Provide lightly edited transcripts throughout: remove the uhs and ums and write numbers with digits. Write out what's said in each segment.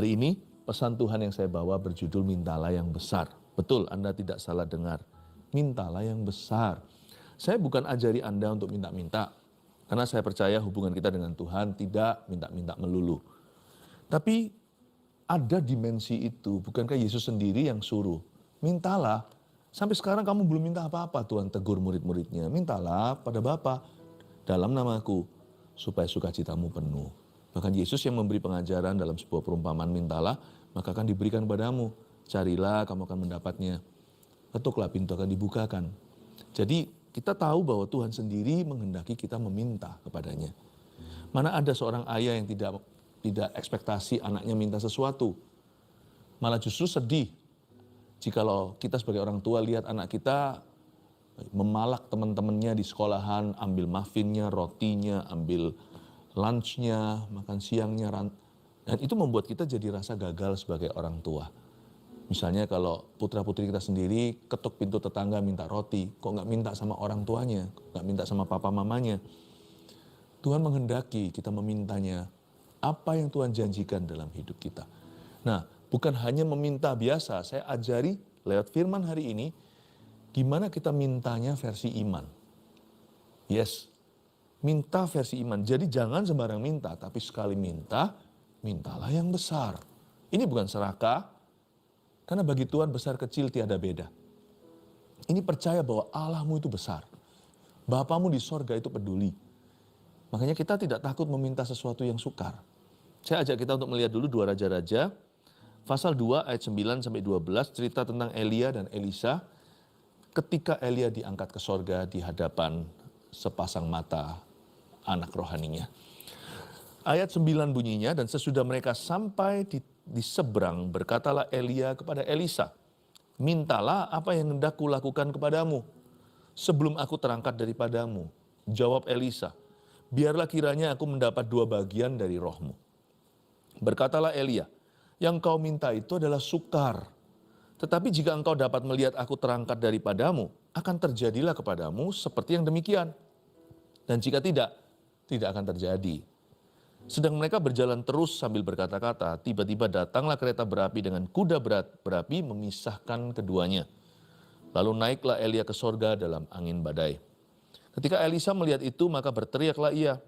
Hari ini pesan Tuhan yang saya bawa berjudul mintalah yang besar. Betul, Anda tidak salah dengar. Mintalah yang besar. Saya bukan ajari Anda untuk minta-minta. Karena saya percaya hubungan kita dengan Tuhan tidak minta-minta melulu. Tapi ada dimensi itu, bukankah Yesus sendiri yang suruh? Mintalah. Sampai sekarang kamu belum minta apa-apa, Tuhan tegur murid-muridnya. Mintalah pada Bapa dalam namaku, supaya sukacitamu penuh. Bahkan Yesus yang memberi pengajaran dalam sebuah perumpamaan, mintalah, maka akan diberikan padamu. Carilah, kamu akan mendapatnya. Ketuklah, pintu akan dibukakan. Jadi kita tahu bahwa Tuhan sendiri menghendaki kita meminta kepadanya. Mana ada seorang ayah yang tidak ekspektasi anaknya minta sesuatu. Malah justru sedih jikalau kita sebagai orang tua lihat anak kita memalak teman-temannya di sekolahan, ambil muffinnya, rotinya, ambil lunchnya, makan siangnya. Dan itu membuat kita jadi rasa gagal sebagai orang tua. Misalnya kalau putra-putri kita sendiri ketuk pintu tetangga minta roti, kok nggak minta sama orang tuanya, nggak minta sama papa mamanya. Tuhan menghendaki kita memintanya apa yang Tuhan janjikan dalam hidup kita. Nah, bukan hanya meminta biasa, saya ajari lewat firman hari ini, gimana kita mintanya versi iman. Yes, minta versi iman. Jadi jangan sembarang minta, tapi sekali minta, mintalah yang besar. Ini bukan serakah, karena bagi Tuhan besar kecil tiada beda. Ini percaya bahwa Allahmu itu besar. Bapamu di sorga itu peduli. Makanya kita tidak takut meminta sesuatu yang sukar. Saya ajak kita untuk melihat dulu 2 Raja-Raja, pasal 2 ayat 9 sampai 12, cerita tentang Elia dan Elisa. Ketika Elia diangkat ke sorga di hadapan sepasang mata anak rohaninya. Ayat 9 bunyinya, dan sesudah mereka sampai di seberang, berkatalah Elia kepada Elisa, mintalah apa yang hendak kulakukan kepadamu, sebelum aku terangkat daripadamu. Jawab Elisa, biarlah kiranya aku mendapat 2 bagian dari rohmu. Berkatalah Elia, yang kau minta itu adalah sukar. Tetapi jika engkau dapat melihat aku terangkat daripadamu, akan terjadilah kepadamu seperti yang demikian. Dan jika tidak, tidak akan terjadi. Sedang mereka berjalan terus sambil berkata-kata, tiba-tiba datanglah kereta berapi dengan kuda berapi memisahkan keduanya. Lalu naiklah Elia ke sorga dalam angin badai. Ketika Elisa melihat itu, maka berteriaklah ia,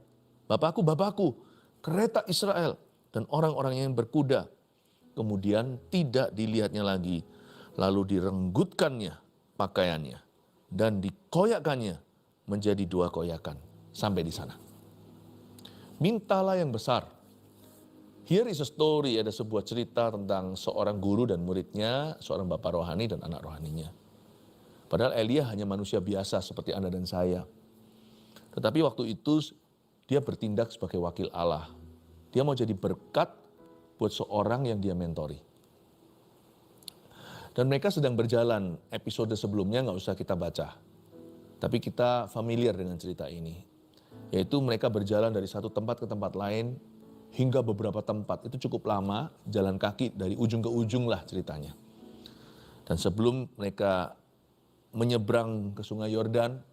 Bapakku, Bapakku, kereta Israel dan orang-orang yang berkuda. Kemudian tidak dilihatnya lagi, lalu direnggutkannya pakaiannya dan dikoyakkannya menjadi 2 koyakan. Sampai di sana. Mintalah yang besar. Here is a story, ada sebuah cerita tentang seorang guru dan muridnya, seorang bapak rohani dan anak rohaninya. Padahal Elia hanya manusia biasa seperti Anda dan saya. Tetapi waktu itu dia bertindak sebagai wakil Allah. Dia mau jadi berkat buat seorang yang dia mentori. Dan mereka sedang berjalan, episode sebelumnya nggak usah kita baca. Tapi kita familiar dengan cerita ini. Yaitu mereka berjalan dari satu tempat ke tempat lain, hingga beberapa tempat. Itu cukup lama, jalan kaki dari ujung ke ujung lah ceritanya. Dan sebelum mereka menyeberang ke sungai Yordan,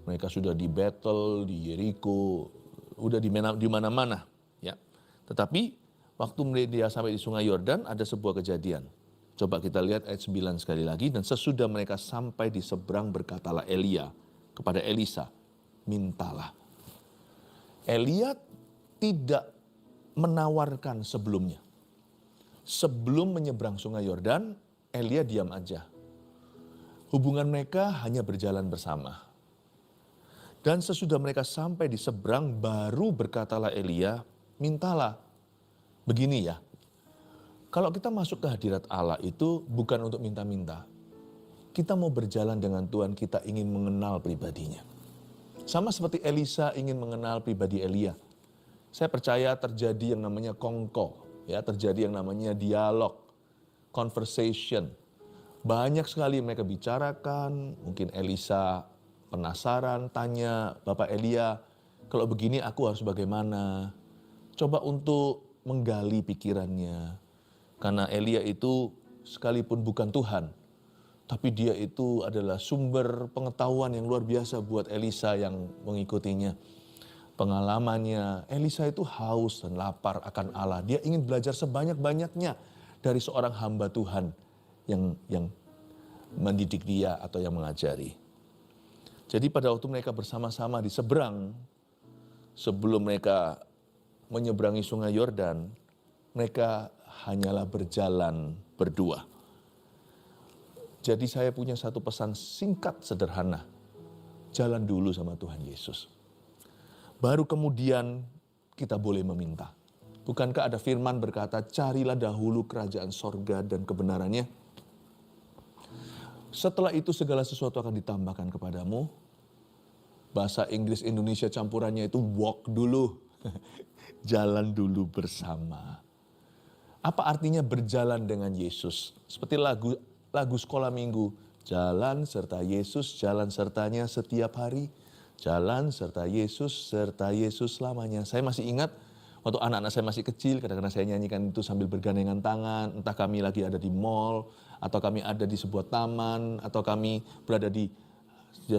mereka sudah di Betel, di Yeriko, udah di mana-mana. Ya. Tetapi waktu mereka sampai di sungai Yordan ada sebuah kejadian. Coba kita lihat ayat 9 sekali lagi. Dan sesudah mereka sampai di seberang berkatalah Elia kepada Elisa, mintalah. Elia tidak menawarkan sebelumnya. Sebelum menyeberang sungai Yordan, Elia diam aja. Hubungan mereka hanya berjalan bersama. Dan sesudah mereka sampai di seberang, baru berkatalah Elia, mintalah. Begini ya, kalau kita masuk ke hadirat Allah itu bukan untuk minta-minta. Kita mau berjalan dengan Tuhan, kita ingin mengenal pribadinya. Sama seperti Elisa ingin mengenal pribadi Elia. Saya percaya terjadi yang namanya kongko, ya, terjadi yang namanya dialog, conversation. Banyak sekali mereka bicarakan, mungkin Elisa penasaran, tanya, Bapak Elia, kalau begini aku harus bagaimana? Coba untuk menggali pikirannya. Karena Elia itu sekalipun bukan Tuhan, tapi dia itu adalah sumber pengetahuan yang luar biasa buat Elisa yang mengikutinya. Pengalamannya, Elisa itu haus dan lapar akan Allah. Dia ingin belajar sebanyak-banyaknya dari seorang hamba Tuhan yang mendidik dia atau yang mengajari. Jadi pada waktu mereka bersama-sama di seberang, sebelum mereka menyeberangi sungai Yordan, mereka hanyalah berjalan berdua. Jadi saya punya satu pesan singkat sederhana. Jalan dulu sama Tuhan Yesus. Baru kemudian kita boleh meminta. Bukankah ada firman berkata, carilah dahulu kerajaan sorga dan kebenarannya. Setelah itu segala sesuatu akan ditambahkan kepadamu. Bahasa Inggris Indonesia campurannya itu walk dulu. Jalan dulu bersama. Apa artinya berjalan dengan Yesus? Seperti lagu sekolah minggu. Jalan serta Yesus, jalan sertanya setiap hari. Jalan serta Yesus selamanya. Saya masih ingat waktu anak-anak saya masih kecil, kadang-kadang saya nyanyikan itu sambil bergandengan tangan. Entah kami lagi ada di mall, atau kami ada di sebuah taman, atau kami berada di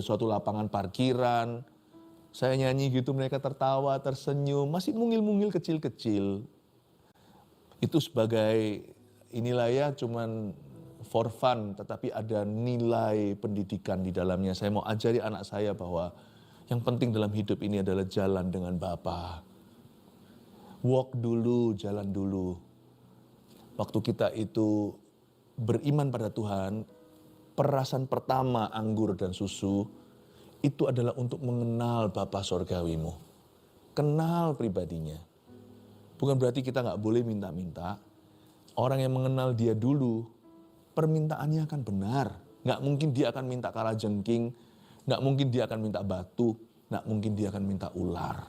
suatu lapangan parkiran. Saya nyanyi gitu, mereka tertawa, tersenyum, masih mungil-mungil kecil-kecil. Itu sebagai inilah ya cuman for fun, tetapi ada nilai pendidikan di dalamnya. Saya mau ajari anak saya bahwa yang penting dalam hidup ini adalah jalan dengan Bapa. Walk dulu, jalan dulu. Waktu kita itu beriman pada Tuhan, perasan pertama anggur dan susu, itu adalah untuk mengenal Bapa Sorgawimu. Kenal pribadinya. Bukan berarti kita nggak boleh minta-minta. Orang yang mengenal dia dulu, permintaannya akan benar. Nggak mungkin dia akan minta kalajengking, nggak mungkin dia akan minta batu, nggak mungkin dia akan minta ular.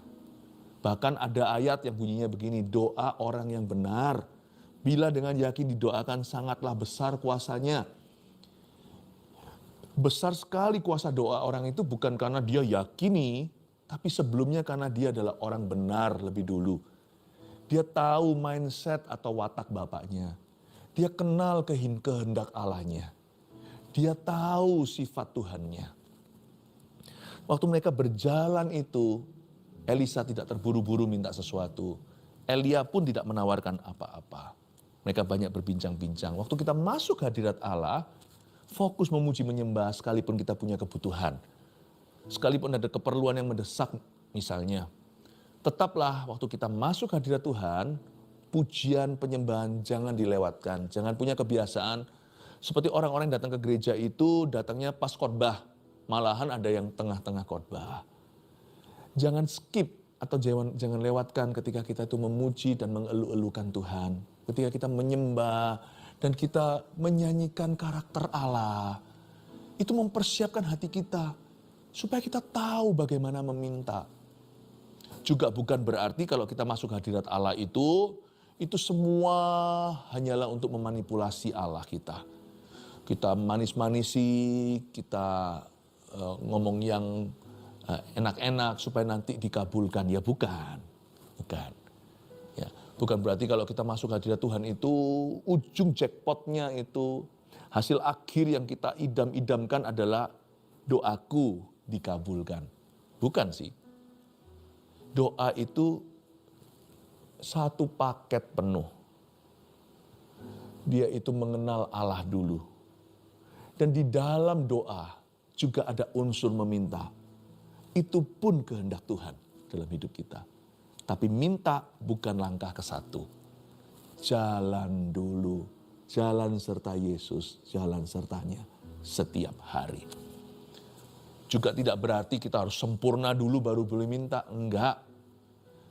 Bahkan ada ayat yang bunyinya begini, doa orang yang benar, bila dengan yakin didoakan sangatlah besar kuasanya. Besar sekali kuasa doa orang itu bukan karena dia yakini, tapi sebelumnya karena dia adalah orang benar lebih dulu. Dia tahu mindset atau watak bapaknya. Dia kenal kehendak Allahnya. Dia tahu sifat Tuhannya. Waktu mereka berjalan itu, Elisa tidak terburu-buru minta sesuatu. Elia pun tidak menawarkan apa-apa. Mereka banyak berbincang-bincang. Waktu kita masuk hadirat Allah, fokus memuji menyembah sekalipun kita punya kebutuhan. Sekalipun ada keperluan yang mendesak misalnya. Tetaplah waktu kita masuk hadirat Tuhan, pujian penyembahan jangan dilewatkan. Jangan punya kebiasaan seperti orang-orang yang datang ke gereja itu datangnya pas khotbah. Malahan ada yang tengah-tengah khotbah. Jangan skip atau jangan lewatkan ketika kita itu memuji dan mengeluh-elukan Tuhan. Ketika kita menyembah dan kita menyanyikan karakter Allah. Itu mempersiapkan hati kita supaya kita tahu bagaimana meminta. Juga bukan berarti kalau kita masuk hadirat Allah itu semua hanyalah untuk memanipulasi Allah kita. Kita manis-manisi, kita ngomong yang enak-enak supaya nanti dikabulkan. Ya bukan. Ya, bukan berarti kalau kita masuk hadirat Tuhan itu ujung jackpotnya itu hasil akhir yang kita idam-idamkan adalah doaku dikabulkan. Bukan sih. Doa itu satu paket penuh. Dia itu mengenal Allah dulu. Dan di dalam doa juga ada unsur meminta. Itu pun kehendak Tuhan dalam hidup kita. Tapi minta bukan langkah ke satu. Jalan dulu. Jalan serta Yesus, jalan sertanya setiap hari. Juga tidak berarti kita harus sempurna dulu baru boleh minta. Enggak.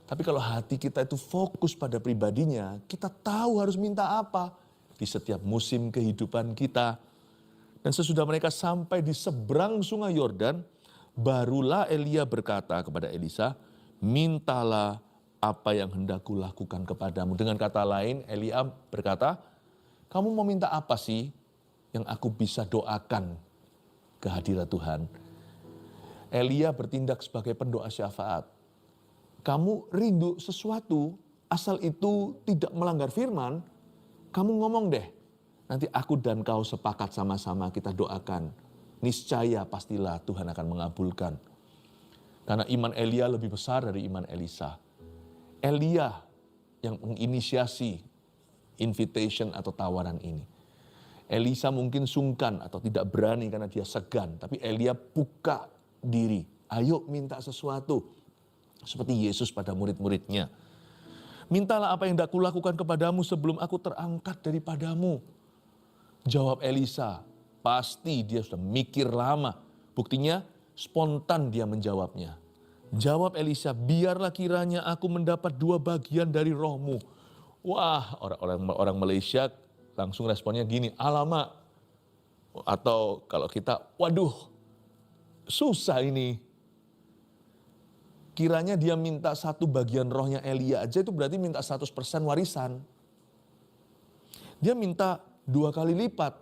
Tapi kalau hati kita itu fokus pada pribadinya, kita tahu harus minta apa di setiap musim kehidupan kita. Dan sesudah mereka sampai di seberang sungai Yordan, barulah Elia berkata kepada Elisa, mintalah apa yang hendak kulakukan kepadamu. Dengan kata lain, Elia berkata, kamu mau minta apa sih yang aku bisa doakan ke hadirat Tuhan? Elia bertindak sebagai pendoa syafaat. Kamu rindu sesuatu, asal itu tidak melanggar firman, kamu ngomong deh. Nanti aku dan kau sepakat sama-sama kita doakan. Niscaya pastilah Tuhan akan mengabulkan. Karena iman Elia lebih besar dari iman Elisa. Elia yang menginisiasi invitation atau tawaran ini. Elisa mungkin sungkan atau tidak berani karena dia segan. Tapi Elia buka diri. Ayo minta sesuatu. Seperti Yesus pada murid-muridnya. Mintalah apa yang tidak kulakukan kepadamu sebelum aku terangkat daripadamu. Jawab Elisa. Pasti dia sudah mikir lama. Buktinya spontan dia menjawabnya. Jawab Elisa, biarlah kiranya aku mendapat 2 bagian dari rohmu. Wah, orang Malaysia langsung responnya gini, alamak. Atau kalau kita, waduh, susah ini. Kiranya dia minta 1 bagian rohnya Elia aja itu berarti minta 100% warisan. Dia minta 2 kali lipat.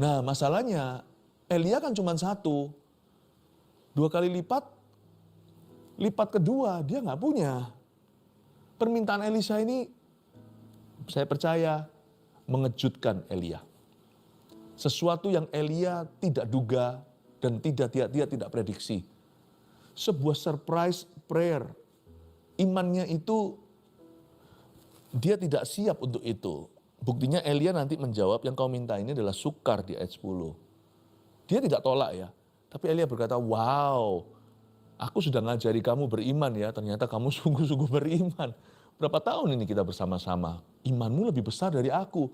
Nah masalahnya Elia kan cuma 1. 2 kali lipat, lipat kedua dia nggak punya. Permintaan Elisa ini saya percaya mengejutkan Elia. Sesuatu yang Elia tidak duga dan dia tidak prediksi. Sebuah surprise prayer. Imannya itu dia tidak siap untuk itu. Buktinya Elia nanti menjawab yang kau minta ini adalah sukar di ayat 10. Dia tidak tolak ya. Tapi Elia berkata, wow, aku sudah ngajari kamu beriman ya, ternyata kamu sungguh-sungguh beriman. Berapa tahun ini kita bersama-sama, imanmu lebih besar dari aku.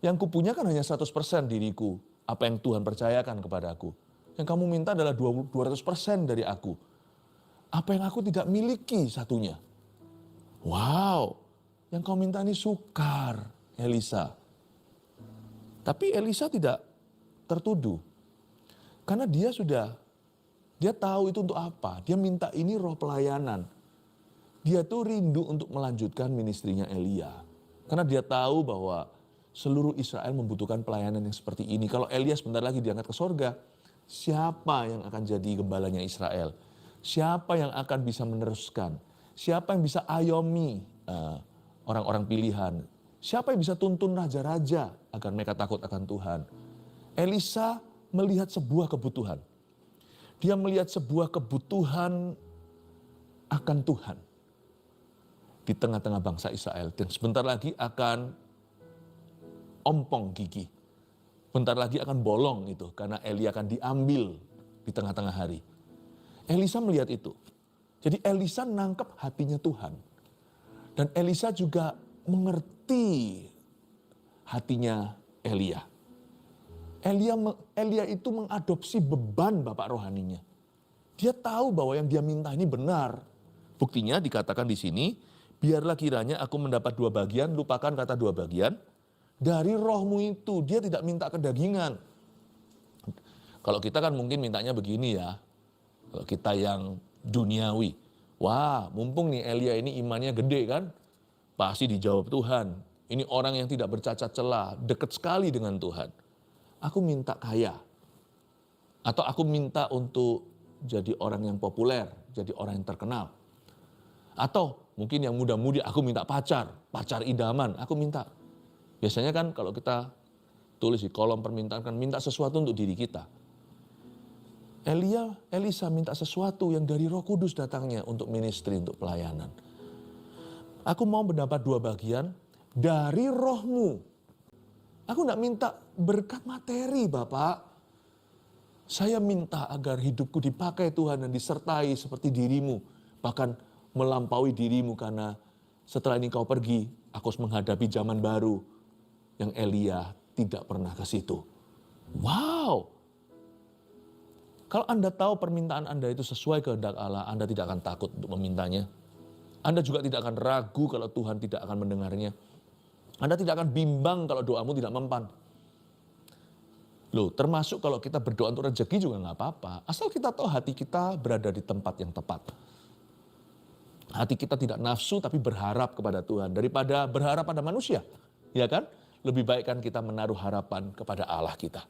Yang kupunya kan hanya 100% diriku, apa yang Tuhan percayakan kepadaku. Yang kamu minta adalah 200% dari aku. Apa yang aku tidak miliki satunya. Wow, yang kau minta ini sukar, Elisa. Tapi Elisa tidak tertuduh. Karena dia tahu itu untuk apa. Dia minta ini roh pelayanan. Dia tuh rindu untuk melanjutkan ministrinya Elia. Karena dia tahu bahwa seluruh Israel membutuhkan pelayanan yang seperti ini. Kalau Elia sebentar lagi diangkat ke sorga, siapa yang akan jadi gembalanya Israel? Siapa yang akan bisa meneruskan? Siapa yang bisa ayomi orang-orang pilihan? Siapa yang bisa tuntun raja-raja agar mereka takut akan Tuhan? Elisa melihat sebuah kebutuhan. Dia melihat sebuah kebutuhan akan Tuhan di tengah-tengah bangsa Israel. Dan sebentar lagi akan ompong gigi. Bentar lagi akan bolong itu karena Elia akan diambil di tengah-tengah hari. Elisa melihat itu. Jadi Elisa nangkep hatinya Tuhan. Dan Elisa juga mengerti hatinya Elia. Elia itu mengadopsi beban bapak rohaninya. Dia tahu bahwa yang dia minta ini benar. Buktinya dikatakan di sini, biarlah kiranya aku mendapat 2 bagian, lupakan kata 2 bagian. Dari rohmu itu, dia tidak minta kedagingan. Kalau kita kan mungkin mintanya begini ya, kalau kita yang duniawi. Wah, mumpung nih Elia ini imannya gede kan, pasti dijawab Tuhan. Ini orang yang tidak bercacat celah, dekat sekali dengan Tuhan. Aku minta kaya. Atau aku minta untuk jadi orang yang populer, jadi orang yang terkenal. Atau mungkin yang muda-mudi aku minta pacar idaman, aku minta. Biasanya kan kalau kita tulis di kolom permintaan kan minta sesuatu untuk diri kita. Elisa minta sesuatu yang dari Roh Kudus datangnya untuk ministry, untuk pelayanan. Aku mau mendapat 2 bagian dari rohmu. Aku tidak minta berkat materi Bapak. Saya minta agar hidupku dipakai Tuhan dan disertai seperti dirimu. Bahkan melampaui dirimu karena setelah ini kau pergi, aku harus menghadapi zaman baru yang Elia tidak pernah ke situ. Wow. Kalau Anda tahu permintaan Anda itu sesuai kehendak Allah, Anda tidak akan takut untuk memintanya. Anda juga tidak akan ragu kalau Tuhan tidak akan mendengarnya. Anda tidak akan bimbang kalau doamu tidak mempan. Loh, termasuk kalau kita berdoa untuk rezeki juga nggak apa-apa. Asal kita tahu hati kita berada di tempat yang tepat. Hati kita tidak nafsu tapi berharap kepada Tuhan. Daripada berharap pada manusia. Ya kan? Lebih baik kan kita menaruh harapan kepada Allah kita.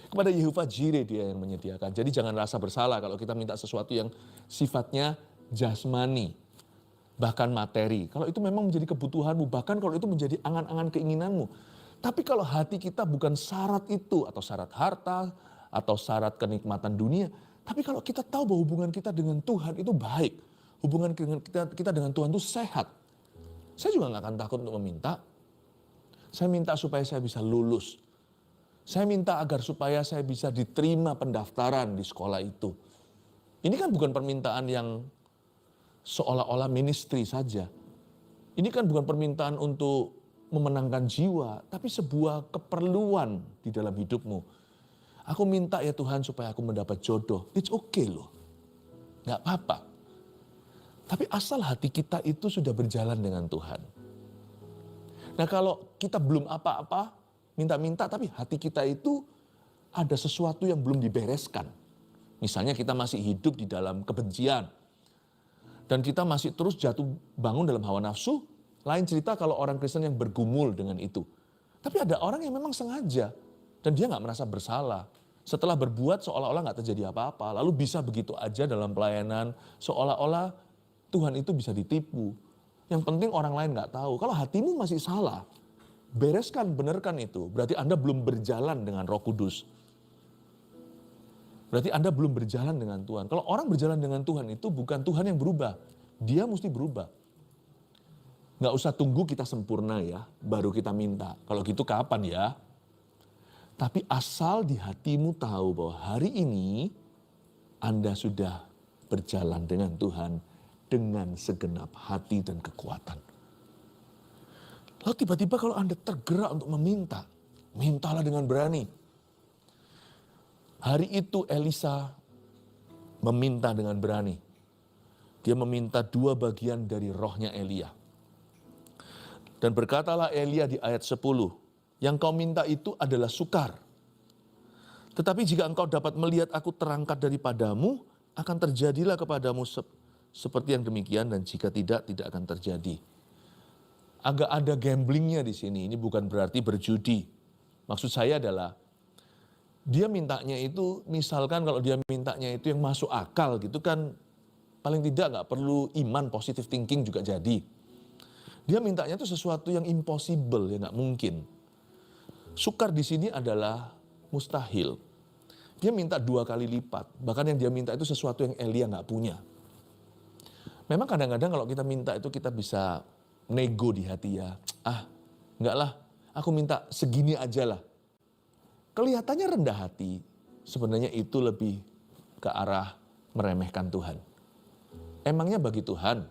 Kepada Yehova Jireh dia yang menyediakan. Jadi jangan rasa bersalah kalau kita minta sesuatu yang sifatnya jasmani. Bahkan materi. Kalau itu memang menjadi kebutuhanmu. Bahkan kalau itu menjadi angan-angan keinginanmu. Tapi kalau hati kita bukan syarat itu. Atau syarat harta. Atau syarat kenikmatan dunia. Tapi kalau kita tahu bahwa hubungan kita dengan Tuhan itu baik, hubungan kita dengan Tuhan itu sehat, saya juga nggak akan takut untuk meminta. Saya minta supaya saya bisa lulus. Saya minta agar supaya saya bisa diterima pendaftaran di sekolah itu. Ini kan bukan permintaan yang seolah-olah ministry saja. Ini kan bukan permintaan untuk memenangkan jiwa, tapi sebuah keperluan di dalam hidupmu. Aku minta ya Tuhan supaya aku mendapat jodoh. It's okay loh. Nggak apa-apa. Tapi asal hati kita itu sudah berjalan dengan Tuhan. Nah kalau kita belum apa-apa, minta-minta tapi hati kita itu ada sesuatu yang belum dibereskan. Misalnya kita masih hidup di dalam kebencian. Dan kita masih terus jatuh bangun dalam hawa nafsu. Lain cerita kalau orang Kristen yang bergumul dengan itu. Tapi ada orang yang memang sengaja. Dan dia nggak merasa bersalah. Setelah berbuat seolah-olah nggak terjadi apa-apa. Lalu bisa begitu aja dalam pelayanan. Seolah-olah Tuhan itu bisa ditipu. Yang penting orang lain nggak tahu. Kalau hatimu masih salah, bereskan, benarkan itu. Berarti Anda belum berjalan dengan Roh Kudus. Berarti Anda belum berjalan dengan Tuhan. Kalau orang berjalan dengan Tuhan itu bukan Tuhan yang berubah. Dia mesti berubah. Nggak usah tunggu kita sempurna ya, baru kita minta. Kalau gitu kapan ya? Tapi asal di hatimu tahu bahwa hari ini Anda sudah berjalan dengan Tuhan dengan segenap hati dan kekuatan. Lalu tiba-tiba kalau Anda tergerak untuk meminta, mintalah dengan berani. Hari itu Elisa meminta dengan berani. Dia meminta 2 bagian dari rohnya Elia. Dan berkatalah Elia di ayat 10, yang kau minta itu adalah sukar. Tetapi jika engkau dapat melihat aku terangkat daripadamu, akan terjadilah kepadamu seperti yang demikian, dan jika tidak, tidak akan terjadi. Agak ada gamblingnya di sini, ini bukan berarti berjudi. Maksud saya adalah, dia mintanya itu, misalkan kalau dia mintanya itu yang masuk akal gitu kan, paling tidak nggak perlu iman, positive thinking juga jadi. Dia mintanya itu sesuatu yang impossible, ya nggak mungkin. Sukar di sini adalah mustahil. Dia minta 2 kali lipat, bahkan yang dia minta itu sesuatu yang Elia nggak punya. Memang kadang-kadang kalau kita minta itu kita bisa nego di hati ya. Enggak lah, aku minta segini aja lah. Kelihatannya rendah hati, sebenarnya itu lebih ke arah meremehkan Tuhan. Emangnya bagi Tuhan,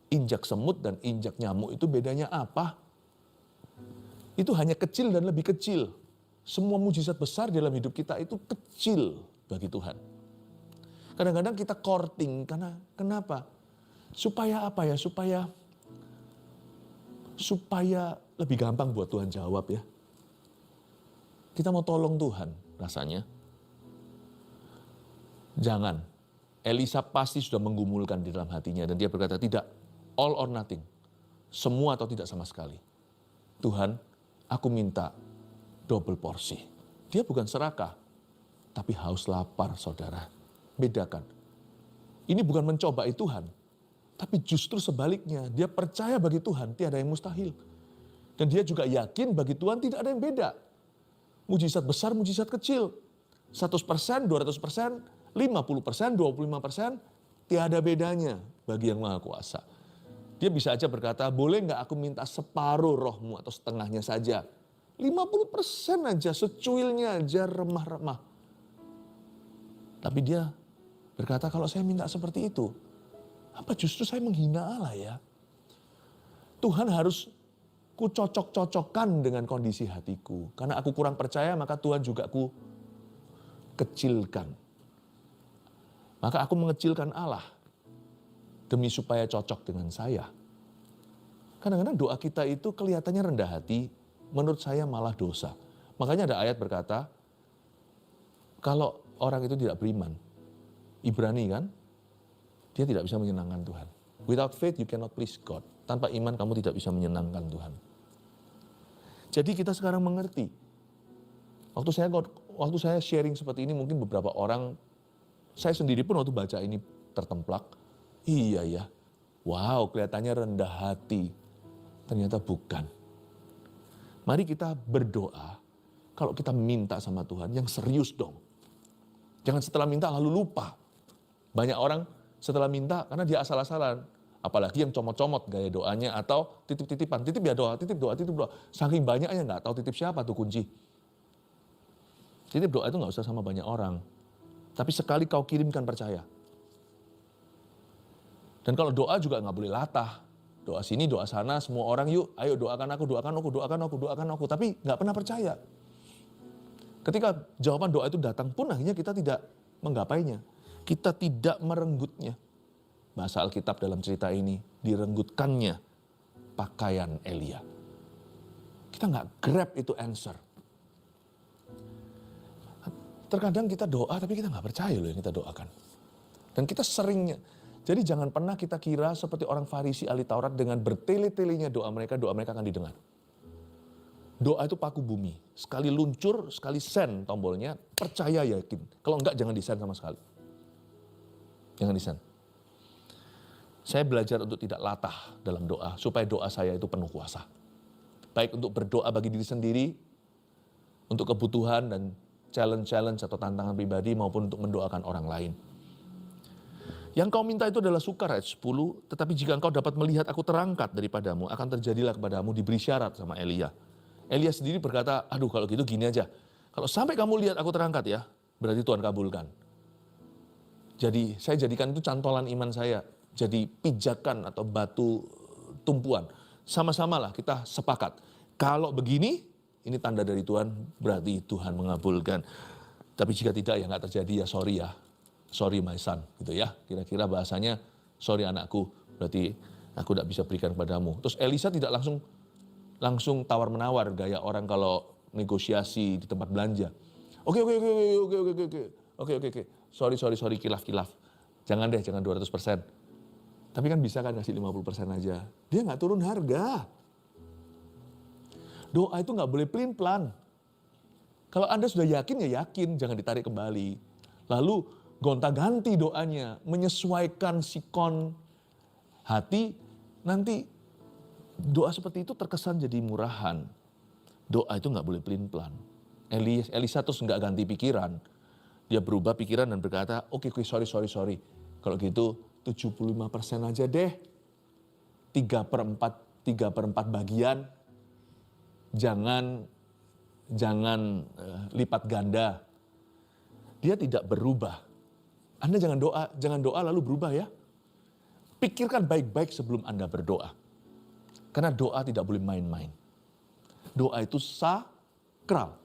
injak semut dan injak nyamuk itu bedanya apa? Itu hanya kecil dan lebih kecil. Semua mujizat besar dalam hidup kita itu kecil bagi Tuhan. Kadang-kadang kita courting, karena kenapa? Supaya apa ya? Supaya lebih gampang buat Tuhan jawab ya. Kita mau tolong Tuhan rasanya. Jangan. Elisa pasti sudah menggumulkan di dalam hatinya. Dan dia berkata, tidak, all or nothing. Semua atau tidak sama sekali. Tuhan, aku minta double porsi. Dia bukan serakah, tapi haus lapar saudara. Bedakan. Ini bukan mencobai Tuhan. Tapi justru sebaliknya, dia percaya bagi Tuhan tiada yang mustahil. Dan dia juga yakin bagi Tuhan tidak ada yang beda. Mujizat besar, mujizat kecil. 100%, 200%, 50%, 25%, tiada bedanya bagi yang Maha Kuasa. Dia bisa aja berkata, boleh nggak aku minta separuh rohmu atau setengahnya saja. 50% aja, secuilnya aja, remah-remah. Tapi dia berkata, kalau saya minta seperti itu, apa justru saya menghina Allah ya? Tuhan harus ku cocok-cocokkan dengan kondisi hatiku. Karena aku kurang percaya, maka Tuhan juga ku kecilkan. Maka aku mengecilkan Allah demi supaya cocok dengan saya. Kadang-kadang doa kita itu kelihatannya rendah hati, menurut saya malah dosa. Makanya ada ayat berkata, kalau orang itu tidak beriman, Ibrani kan, dia tidak bisa menyenangkan Tuhan. Without faith you cannot please God. Tanpa iman kamu tidak bisa menyenangkan Tuhan. Jadi kita sekarang mengerti. Waktu saya sharing seperti ini, mungkin beberapa orang, saya sendiri pun waktu baca ini tertemplak. Iya ya, wow kelihatannya rendah hati. Ternyata bukan. Mari kita berdoa, kalau kita minta sama Tuhan, yang serius dong. Jangan setelah minta lalu lupa. Banyak orang setelah minta karena dia asal-asalan. Apalagi yang comot-comot gaya doanya atau titip-titipan. Titip ya doa, titip doa, titip doa. Saking banyaknya nggak tahu titip siapa tuh kunci. Titip doa itu nggak usah sama banyak orang. Tapi sekali kau kirimkan percaya. Dan kalau doa juga nggak boleh latah. Doa sini, doa sana, semua orang yuk, ayo doakan aku, doakan aku, doakan aku, doakan aku. Tapi nggak pernah percaya. Ketika jawaban doa itu datang pun akhirnya kita tidak menggapainya. Kita tidak merenggutnya. Bahasa Alkitab dalam cerita ini, direnggutkannya pakaian Elia. Kita nggak grab itu answer. Terkadang kita doa tapi kita nggak percaya loh yang kita doakan. Dan kita seringnya. Jadi jangan pernah kita kira seperti orang Farisi ahli Taurat dengan bertele-telenya doa mereka akan didengar. Doa itu paku bumi. Sekali luncur, sekali send tombolnya, percaya yakin. Kalau enggak jangan di-send sama sekali. Jangan di-send. Saya belajar untuk tidak latah dalam doa, supaya doa saya itu penuh kuasa. Baik untuk berdoa bagi diri sendiri, untuk kebutuhan dan challenge-challenge atau tantangan pribadi, maupun untuk mendoakan orang lain. Yang kau minta itu adalah sukar, ayat 10, tetapi jika engkau dapat melihat aku terangkat daripadamu, akan terjadilah kepadamu, diberi syarat sama Elia. Elia sendiri berkata, aduh kalau gitu gini aja, kalau sampai kamu lihat aku terangkat ya, berarti Tuhan kabulkan. Jadi saya jadikan itu cantolan iman saya. Jadi pijakan atau batu tumpuan. Sama-samalah kita sepakat. Kalau begini, ini tanda dari Tuhan, berarti Tuhan mengabulkan. Tapi jika tidak ya nggak terjadi ya sorry ya. Sorry my son gitu ya. Kira-kira bahasanya sorry anakku, berarti aku tidak bisa berikan kepadamu. Terus Elisa tidak langsung tawar-menawar gaya orang kalau negosiasi di tempat belanja. Oke. Sorry, kilaf. Jangan 200%. Tapi kan bisa kan kasih 50% aja. Dia nggak turun harga. Doa itu nggak boleh pelin-pelan. Kalau Anda sudah yakin ya yakin, jangan ditarik kembali. Lalu gonta-ganti doanya, menyesuaikan sikon hati, nanti doa seperti itu terkesan jadi murahan. Doa itu nggak boleh pelin-pelan. Elisa terus nggak ganti pikiran. Dia berubah pikiran dan berkata, oke, sorry. Kalau gitu 75% aja deh. 3/4 bagian. Jangan lipat ganda. Dia tidak berubah. Anda jangan doa lalu berubah ya. Pikirkan baik-baik sebelum Anda berdoa. Karena doa tidak boleh main-main. Doa itu sakral.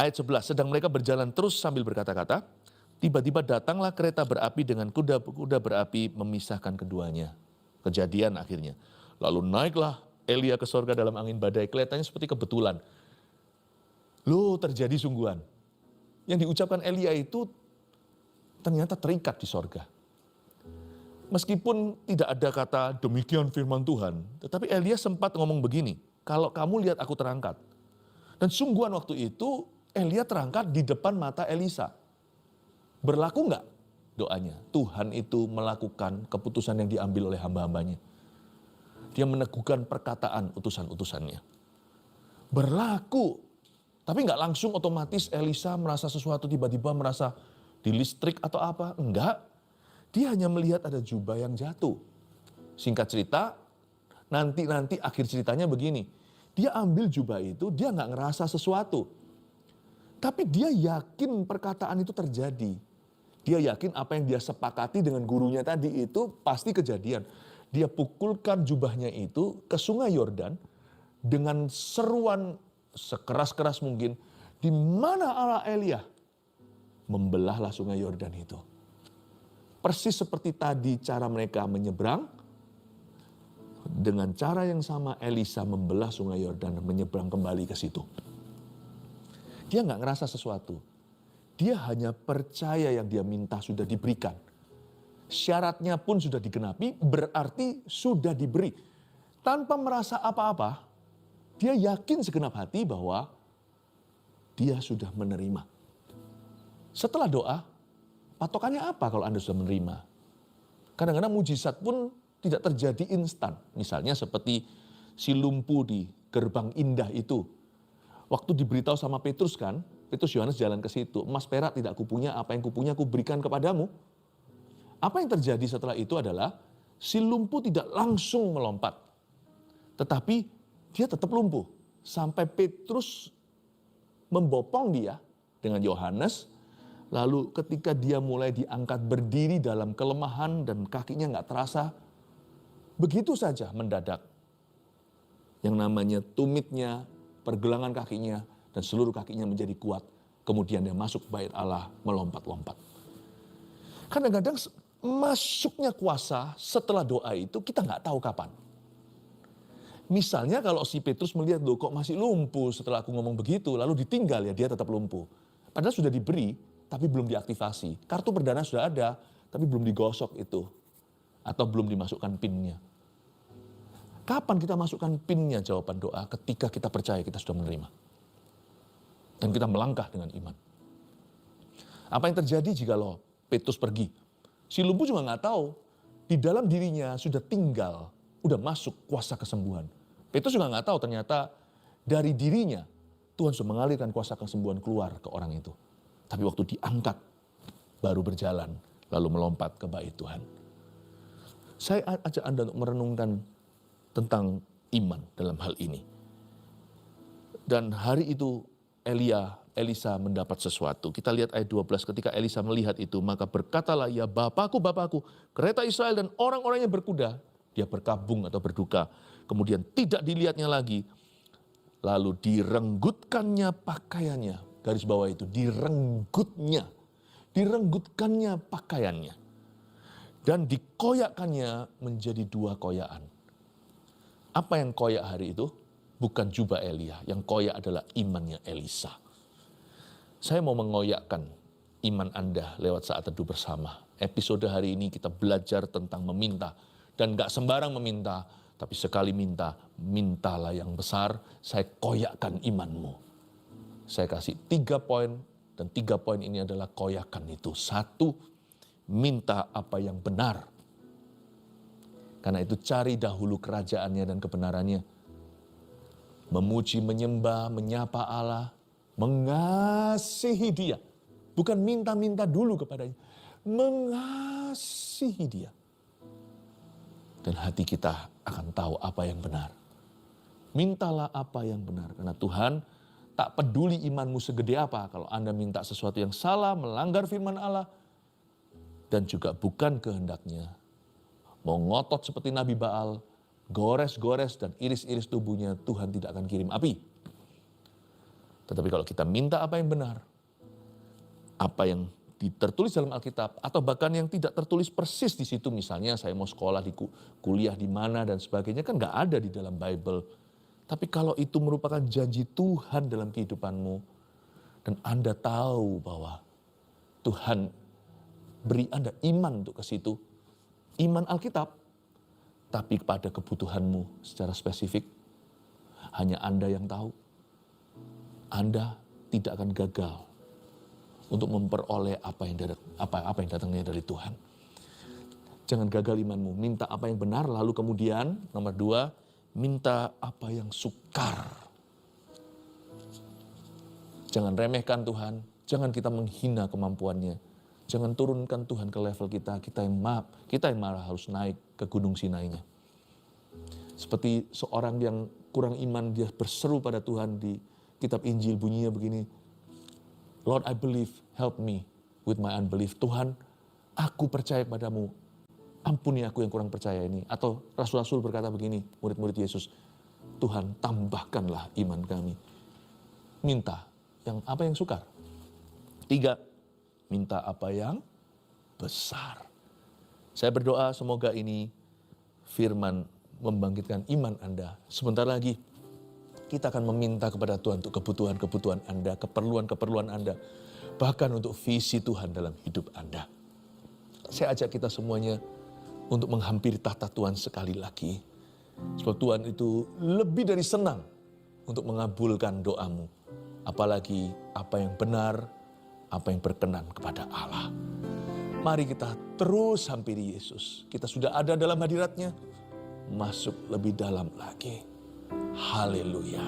Ayat 11, sedang mereka berjalan terus sambil berkata-kata, tiba-tiba datanglah kereta berapi dengan kuda berapi memisahkan keduanya. Kejadian akhirnya. Lalu naiklah Elia ke sorga dalam angin badai. Kelihatannya seperti kebetulan. Loh, terjadi sungguhan. Yang diucapkan Elia itu ternyata terikat di sorga. Meskipun tidak ada kata demikian firman Tuhan, tetapi Elia sempat ngomong begini, kalau kamu lihat aku terangkat. Dan sungguhan waktu itu Elia terangkat di depan mata Elisa. Berlaku enggak doanya? Tuhan itu melakukan keputusan yang diambil oleh hamba-hambanya. Dia meneguhkan perkataan utusan-utusannya. Berlaku. Tapi enggak langsung otomatis Elisa merasa sesuatu, tiba-tiba merasa dilistrik atau apa. Enggak. Dia hanya melihat ada jubah yang jatuh. Singkat cerita, nanti akhir ceritanya begini. Dia ambil jubah itu, dia enggak ngerasa sesuatu. Tapi dia yakin perkataan itu terjadi. Dia yakin apa yang dia sepakati dengan gurunya tadi itu pasti kejadian. Dia pukulkan jubahnya itu ke sungai Yordan dengan seruan sekeras-keras mungkin. Di mana Allah Elia? Membelahlah sungai Yordan itu. Persis seperti tadi cara mereka menyeberang. Dengan cara yang sama Elisa membelah sungai Yordan dan menyeberang kembali ke situ. Dia nggak ngerasa sesuatu. Dia hanya percaya yang dia minta sudah diberikan. Syaratnya pun sudah digenapi, berarti sudah diberi. Tanpa merasa apa-apa, dia yakin segenap hati bahwa dia sudah menerima. Setelah doa, patokannya apa kalau Anda sudah menerima? Kadang-kadang mujizat pun tidak terjadi instan. Misalnya seperti si lumpuh di gerbang indah itu. Waktu diberitahu sama Petrus kan, Petrus Yohanes jalan ke situ. Emas perak tidak kupunya, apa yang kupunya kuberikan kepadamu. Apa yang terjadi setelah itu adalah si lumpuh tidak langsung melompat. Tetapi dia tetap lumpuh. Sampai Petrus membopong dia dengan Yohanes. Lalu ketika dia mulai diangkat berdiri dalam kelemahan dan kakinya nggak terasa. Begitu saja mendadak. Yang namanya tumitnya, pergelangan kakinya, dan seluruh kakinya menjadi kuat. Kemudian dia masuk bait Allah melompat-lompat. Kadang-kadang masuknya kuasa setelah doa itu kita nggak tahu kapan. Misalnya kalau si Petrus melihat, loh kok masih lumpuh setelah aku ngomong begitu, lalu ditinggal ya dia tetap lumpuh. Padahal sudah diberi, tapi belum diaktifasi. Kartu perdana sudah ada, tapi belum digosok itu. Atau belum dimasukkan PIN-nya. Kapan kita masukkan PIN-nya jawaban doa? Ketika kita percaya kita sudah menerima. Dan kita melangkah dengan iman. Apa yang terjadi jika Petrus pergi? Si lumpuh juga nggak tahu. Di dalam dirinya sudah tinggal, udah masuk kuasa kesembuhan. Petrus juga nggak tahu ternyata dari dirinya Tuhan sudah mengalirkan kuasa kesembuhan keluar ke orang itu. Tapi waktu diangkat, baru berjalan, lalu melompat ke bait Tuhan. Saya ajak Anda untuk merenungkan tentang iman dalam hal ini. Dan hari itu Elisa mendapat sesuatu. Kita lihat ayat 12, ketika Elisa melihat itu, maka berkatalah ia, Bapakku, Bapakku, kereta Israel dan orang-orangnya berkuda. Dia berkabung atau berduka. Kemudian tidak dilihatnya lagi. Lalu direnggutkannya pakaiannya. Garis bawah itu, direnggutkannya pakaiannya. Dan dikoyakkannya menjadi 2 koyakan. Apa yang koyak hari itu? Bukan jubah Elia, yang koyak adalah imannya Elisa. Saya mau mengoyakkan iman Anda lewat saat teduh bersama. Episode hari ini kita belajar tentang meminta. Dan gak sembarang meminta, tapi sekali minta, mintalah yang besar, saya koyakkan imanmu. Saya kasih 3 poin, dan 3 poin ini adalah koyakan itu. 1, minta apa yang benar. Karena itu cari dahulu kerajaannya dan kebenarannya. Memuji, menyembah, menyapa Allah, mengasihi dia. Bukan minta-minta dulu kepadanya. Mengasihi dia. Dan hati kita akan tahu apa yang benar. Mintalah apa yang benar. Karena Tuhan tak peduli imanmu segede apa. Kalau Anda minta sesuatu yang salah, melanggar firman Allah. Dan juga bukan kehendaknya. Mau ngotot seperti Nabi Baal, gores-gores dan iris-iris tubuhnya, Tuhan tidak akan kirim api. Tetapi kalau kita minta apa yang benar, apa yang tertulis dalam Alkitab, atau bahkan yang tidak tertulis persis di situ, misalnya saya mau sekolah, kuliah di mana dan sebagainya, kan gak ada di dalam Bible. Tapi kalau itu merupakan janji Tuhan dalam kehidupanmu, dan Anda tahu bahwa Tuhan beri Anda iman untuk ke situ, iman Alkitab, tapi pada kebutuhanmu secara spesifik, hanya Anda yang tahu. Anda tidak akan gagal untuk memperoleh apa yang datangnya dari Tuhan. Jangan gagal imanmu, minta apa yang benar, lalu kemudian nomor 2, minta apa yang sukar. Jangan remehkan Tuhan, jangan kita menghina kemampuannya. Jangan turunkan Tuhan ke level kita yang malah harus naik ke gunung Sinai-nya. Seperti seorang yang kurang iman, dia berseru pada Tuhan di kitab Injil, bunyinya begini, Lord, I believe, help me with my unbelief. Tuhan, aku percaya padamu, ampuni aku yang kurang percaya ini. Atau rasul-rasul berkata begini, murid-murid Yesus, Tuhan tambahkanlah iman kami. Minta apa yang sukar. 3, minta apa yang besar. Saya berdoa semoga ini firman membangkitkan iman Anda. Sebentar lagi kita akan meminta kepada Tuhan untuk kebutuhan-kebutuhan Anda, keperluan-keperluan Anda. Bahkan untuk visi Tuhan dalam hidup Anda. Saya ajak kita semuanya untuk menghampiri tahta Tuhan sekali lagi. Sebab Tuhan itu lebih dari senang untuk mengabulkan doamu. Apalagi apa yang benar, apa yang berkenan kepada Allah. Mari kita terus hampiri Yesus. Kita sudah ada dalam hadiratnya. Masuk lebih dalam lagi. Haleluya.